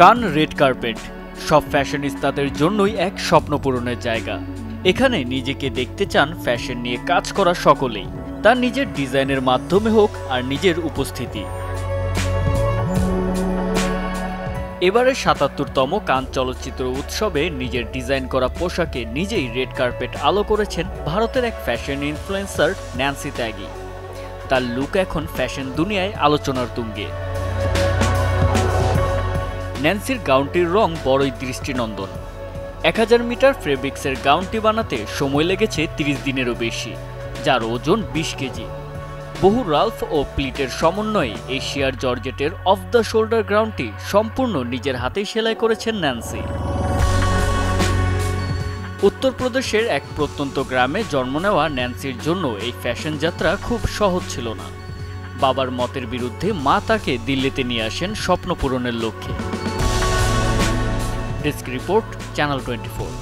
কান red carpet সব ফ্যাশনিস্তাদের জন্যই এক স্বপ্ন পূরণের জায়গা। এখানে নিজেকে দেখতে চান ফ্যাশন নিয়ে কাজ করা সকলেই, তার নিজের ডিজাইনের মাধ্যমে হোক আর নিজের উপস্থিতি। এবারে ৭৭তম কান চলচ্চিত্র উৎসবে নিজের ডিজাইন করা পোশাকে নিজেই রেড কার্পেট আলো করেছেন ভারতের এক ফ্যাশন ইনফ্লুয়েন্সার ন্যান্সি ত্যাগী। তার লুক এখন ফ্যাশন দুনিয়ায় আলোচনার তুঙ্গে। ন্যান্সির গাউনটির রং বড়ই দৃষ্টিনন্দন। ১০০০ মিটার ফেব্রিক্সের গাউনটি বানাতে সময় লেগেছে ৩০ দিনেরও বেশি, যার ওজন ২০ কেজি। বহু রাল্ফ ও প্লিটের সমন্বয়ে এশিয়ার জর্জেটের অফ দ্য শোল্ডার গাউনটি সম্পূর্ণ নিজের হাতেই সেলাই করেছেন ন্যান্সি। উত্তরপ্রদেশের এক প্রত্যন্ত গ্রামে জন্ম নেওয়া ন্যান্সির জন্য এই ফ্যাশন যাত্রা খুব সহজ ছিল না। বাবার মতের বিরুদ্ধে মা তাকে দিল্লিতে নিয়ে আসেন স্বপ্ন পূরণের লক্ষ্যে। Desk report, channel 24।